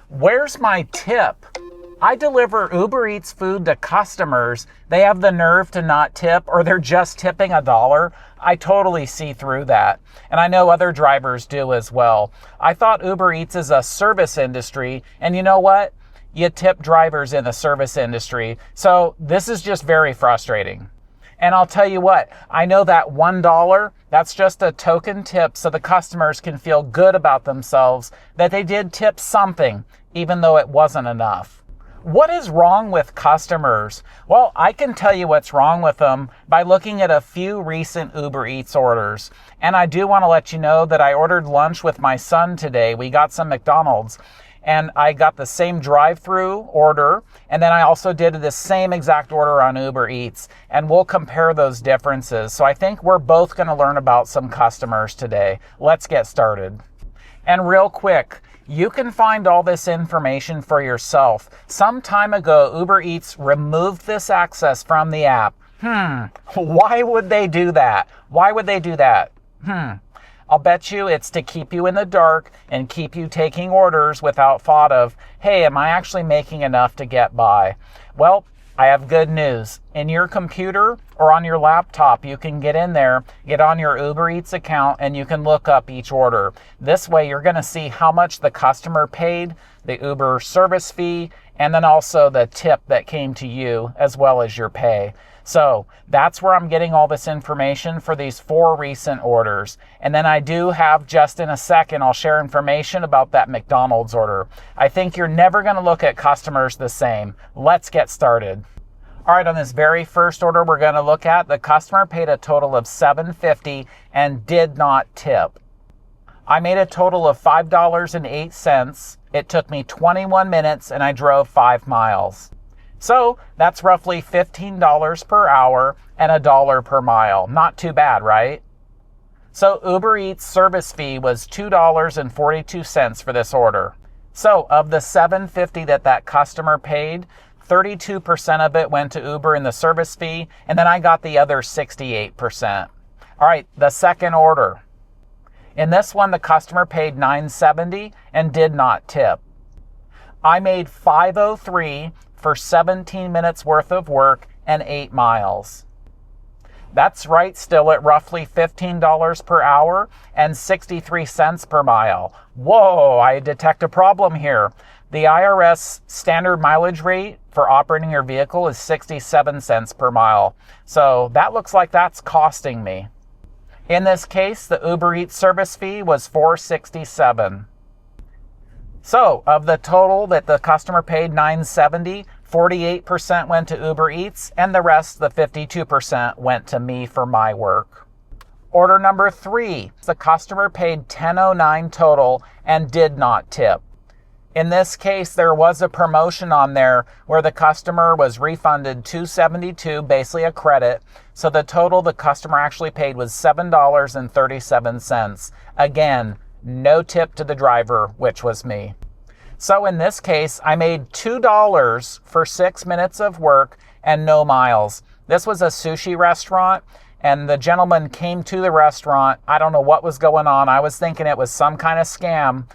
Where's my tip? I deliver Uber Eats food to customers. They have the nerve to not tip, or they're just tipping $1. I totally see through that. And I know other drivers do as well. I thought Uber Eats is a service industry, and you know what? You tip drivers in the service industry. So this is just very frustrating. And I'll tell you what, I know that $1, that's just a token tip so the customers can feel good about themselves that they did tip something, even though it wasn't enough. What is wrong with customers? Well, I can tell you what's wrong with them by looking at a few recent Uber Eats orders. And I do want to let you know that I ordered lunch with my son today. We got some McDonald's. And I got the same drive-through order, and then I also did the same exact order on Uber Eats, and we'll compare those differences. So I think we're both going to learn about some customers today. Let's get started. And real quick, you can find all this information for yourself. Some time ago, Uber Eats removed this access from the app. Why would they do that? Why would they do that? I'll bet you it's to keep you in the dark and keep you taking orders without thought of, hey, am I actually making enough to get by? Well, I have good news. In your computer or on your laptop, you can get in there, get on your Uber Eats account, and you can look up each order. This way, you're going to see how much the customer paid, the Uber service fee, and then also the tip that came to you, as well as your pay. So that's where I'm getting all this information for these 4 recent orders. And then I do have, just in a second, I'll share information about that McDonald's order. I think you're never going to look at customers the same. Let's get started. All right, on this very first order we're going to look at, the customer paid a total of $7.50 and did not tip. I made a total of $5.08. It took me 21 minutes and I drove 5 miles. So that's roughly $15 per hour and $1 per mile. Not too bad, right? So Uber Eats service fee was $2.42 for this order. So of the $7.50 that customer paid, 32% of it went to Uber in the service fee, and then I got the other 68%. All right, the second order. In this one, the customer paid $9.70 and did not tip. I made $5.03 for 17 minutes worth of work and 8 miles. That's right, still at roughly $15 per hour and 63 cents per mile. Whoa, I detect a problem here. The IRS standard mileage rate for operating your vehicle is 67 cents per mile. So that looks like that's costing me. In this case, the Uber Eats service fee was $4.67. So, of the total that the customer paid, $9.70, 48% went to Uber Eats, and the rest, the 52%, went to me for my work. Order number 3, the customer paid $10.09 total and did not tip. In this case, there was a promotion on there where the customer was refunded $2.72, basically a credit. So the total the customer actually paid was $7.37. Again, no tip to the driver, which was me. So in this case, I made $2 for 6 minutes of work and no miles. This was a sushi restaurant, and the gentleman came to the restaurant. I don't know what was going on. I was thinking it was some kind of scam.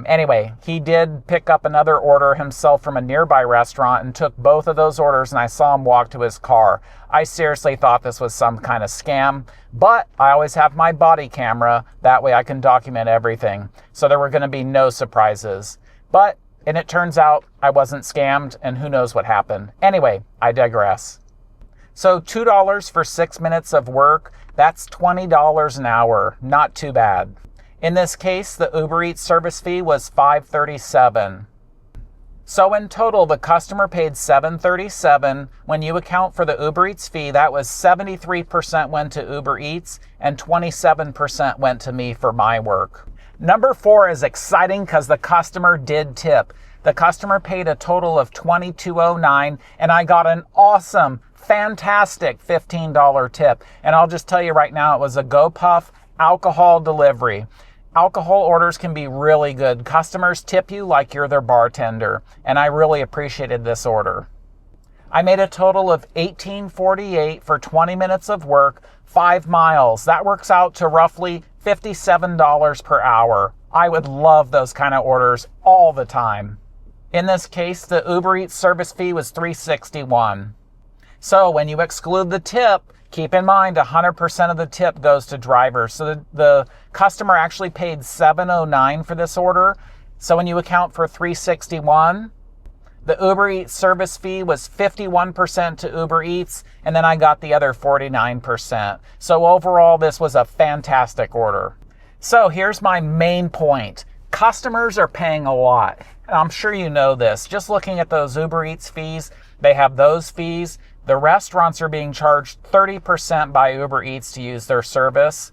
Anyway, he did pick up another order himself from a nearby restaurant and took both of those orders, and I saw him walk to his car. I seriously thought this was some kind of scam, but I always have my body camera. That way I can document everything. So there were going to be no surprises. And it turns out I wasn't scammed, and who knows what happened. Anyway, I digress. So $2 for 6 minutes of work, that's $20 an hour. Not too bad. In this case, the Uber Eats service fee was $5.37. So in total, the customer paid $7.37. When you account for the Uber Eats fee, that was 73% went to Uber Eats and 27% went to me for my work. Number 4 is exciting because the customer did tip. The customer paid a total of $22.09 and I got an awesome, fantastic $15 tip. And I'll just tell you right now, it was a GoPuff alcohol delivery. Alcohol orders can be really good. Customers tip you like you're their bartender, and I really appreciated this order. I made a total of $18.48 for 20 minutes of work, 5 miles. That works out to roughly $57 per hour. I would love those kind of orders all the time. In this case, the Uber Eats service fee was $3.61. So when you exclude the tip, keep in mind 100% of the tip goes to drivers. So the customer actually paid $7.09 for this order. So when you account for $3.61, the Uber Eats service fee was 51% to Uber Eats, and then I got the other 49%. So overall, this was a fantastic order. So here's my main point. Customers are paying a lot. And I'm sure you know this. Just looking at those Uber Eats fees, they have those fees. The restaurants are being charged 30% by Uber Eats to use their service.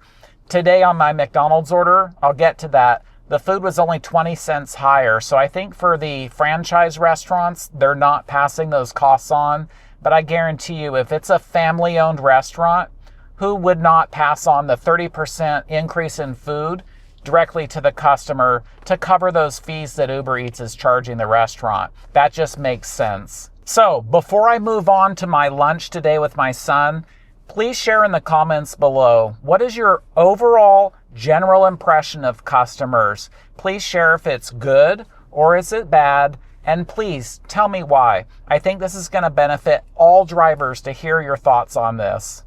Today on my McDonald's order, I'll get to that, the food was only 20 cents higher. So I think for the franchise restaurants, they're not passing those costs on. But I guarantee you, if it's a family-owned restaurant, who would not pass on the 30% increase in food directly to the customer to cover those fees that Uber Eats is charging the restaurant? That just makes sense. So before I move on to my lunch today with my son, please share in the comments below, what is your overall general impression of customers? Please share if it's good or is it bad, and please tell me why. I think this is going to benefit all drivers to hear your thoughts on this.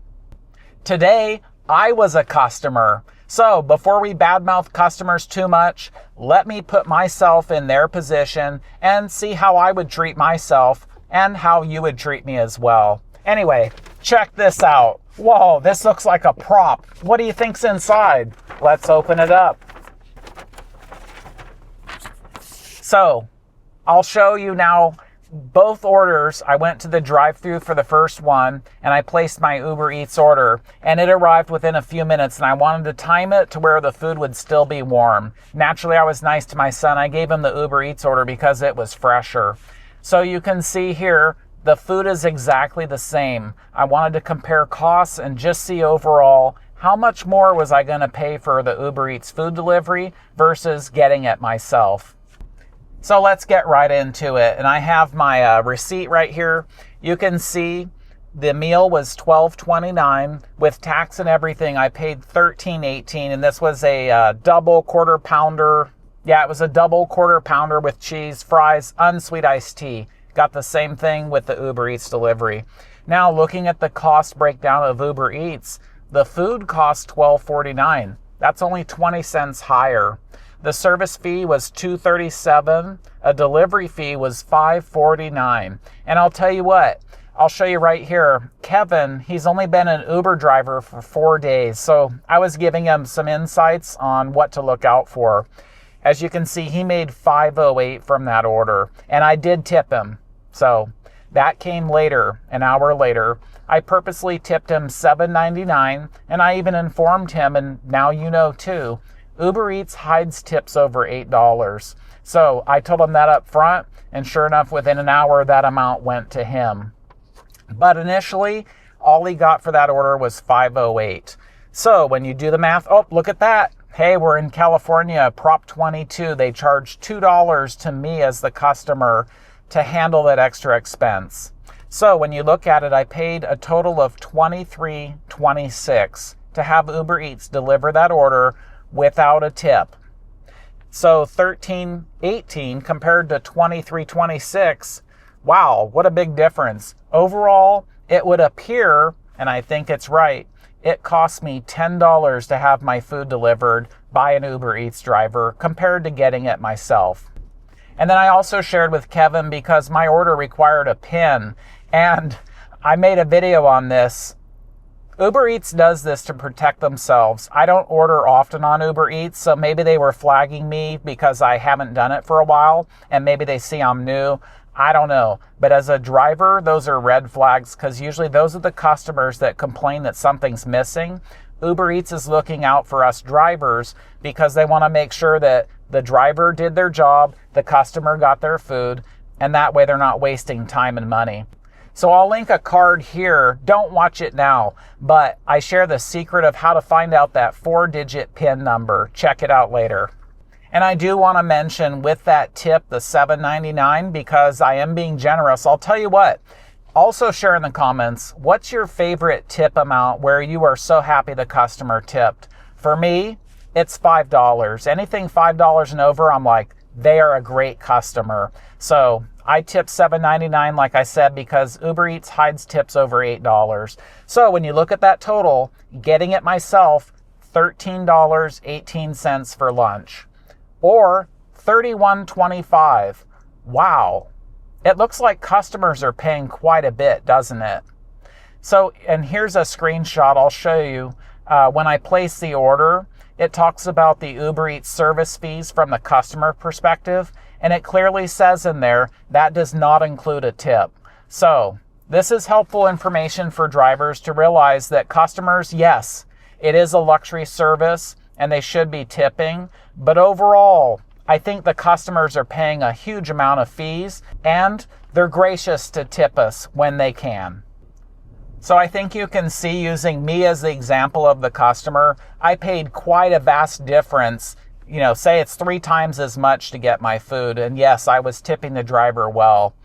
Today, I was a customer. So before we badmouth customers too much, let me put myself in their position and see how I would treat myself and how you would treat me as well. Anyway, check this out. Whoa, this looks like a prop. What do you think's inside? Let's open it up. So, I'll show you now both orders. I went to the drive-thru for the first one and I placed my Uber Eats order, and it arrived within a few minutes, and I wanted to time it to where the food would still be warm. Naturally, I was nice to my son. I gave him the Uber Eats order because it was fresher. So you can see here, the food is exactly the same. I wanted to compare costs and just see overall how much more was I going to pay for the Uber Eats food delivery versus getting it myself. So let's get right into it. And I have my receipt right here. You can see the meal was $12.29 with tax and everything. I paid $13.18, and this was a double quarter pounder. Yeah, it was a double quarter pounder with cheese, fries, unsweet iced tea. Got the same thing with the Uber Eats delivery. Now, looking at the cost breakdown of Uber Eats, the food cost $12.49. That's only 20 cents higher. The service fee was $2.37. A delivery fee was $5.49. And I'll tell you what, I'll show you right here. Kevin, he's only been an Uber driver for 4 days. So I was giving him some insights on what to look out for. As you can see, he made $5.08 from that order. And I did tip him. So that came later, an hour later. I purposely tipped him $7.99, and I even informed him, and now you know too, Uber Eats hides tips over $8. So I told him that up front, and sure enough, within an hour, that amount went to him. But initially, all he got for that order was $5.08. So when you do the math, oh, look at that. Hey, we're in California, Prop 22. They charge $2 to me as the customer to handle that extra expense. So when you look at it, I paid a total of $23.26 to have Uber Eats deliver that order without a tip. So $13.18 compared to $23.26. Wow, what a big difference. Overall, it would appear, and I think it's right, it cost me $10 to have my food delivered by an Uber Eats driver compared to getting it myself. And then I also shared with Kevin because my order required a PIN, and I made a video on this. Uber Eats does this to protect themselves. I don't order often on Uber Eats, so maybe they were flagging me because I haven't done it for a while, and maybe they see I'm new. I don't know. But as a driver, those are red flags because usually those are the customers that complain that something's missing. Uber Eats is looking out for us drivers because they want to make sure that the driver did their job, the customer got their food, and that way they're not wasting time and money. So I'll link a card here. Don't watch it now, but I share the secret of how to find out that 4-digit PIN number. Check it out later. And I do want to mention with that tip, the $7.99, because I am being generous. I'll tell you what, also share in the comments, what's your favorite tip amount where you are so happy the customer tipped? For me, it's $5. Anything $5 and over, I'm like, they are a great customer. So I tip $7.99, like I said, because Uber Eats hides tips over $8. So when you look at that total, getting it myself, $13.18 for lunch, or $31.25. Wow. It looks like customers are paying quite a bit, doesn't it? So, and here's a screenshot I'll show you. When I place the order, it talks about the Uber Eats service fees from the customer perspective, and it clearly says in there that does not include a tip. So this is helpful information for drivers to realize that customers, yes, it is a luxury service and they should be tipping, but overall, I think the customers are paying a huge amount of fees and they're gracious to tip us when they can. So I think you can see, using me as the example of the customer, I paid quite a vast difference. You know, say it's 3 times as much to get my food. And yes, I was tipping the driver well.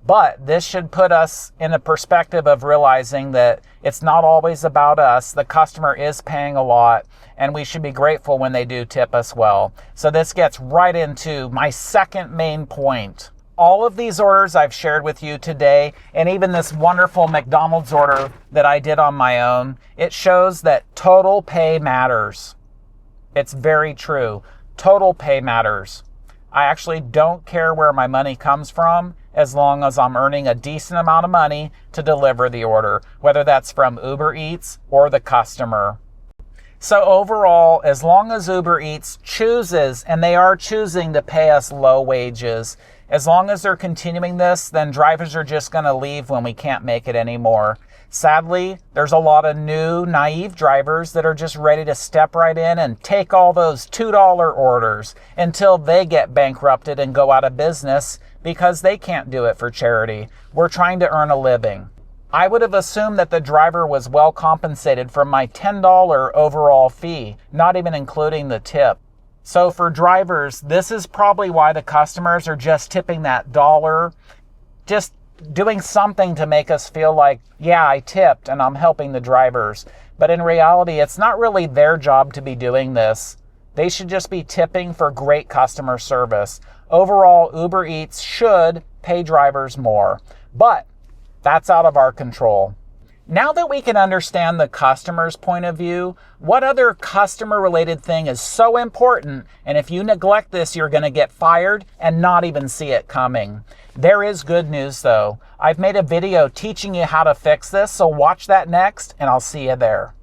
But this should put us in a perspective of realizing that it's not always about us. The customer is paying a lot, and we should be grateful when they do tip us well. So this gets right into my second main point. All of these orders I've shared with you today, and even this wonderful McDonald's order that I did on my own, it shows that total pay matters. It's very true. Total pay matters. I actually don't care where my money comes from, as long as I'm earning a decent amount of money to deliver the order, whether that's from Uber Eats or the customer. So overall, as long as Uber Eats chooses, and they are choosing to pay us low wages, as long as they're continuing this, then drivers are just going to leave when we can't make it anymore. Sadly, there's a lot of new, naive drivers that are just ready to step right in and take all those $2 orders until they get bankrupted and go out of business because they can't do it for charity. We're trying to earn a living. I would have assumed that the driver was well compensated for my $10 overall fee, not even including the tip. So for drivers, this is probably why the customers are just tipping that dollar, just doing something to make us feel like, yeah, I tipped and I'm helping the drivers. But in reality, it's not really their job to be doing this. They should just be tipping for great customer service. Overall, Uber Eats should pay drivers more, but that's out of our control. Now that we can understand the customer's point of view, what other customer-related thing is so important, and if you neglect this, you're going to get fired and not even see it coming? There is good news though. I've made a video teaching you how to fix this, so watch that next, and I'll see you there.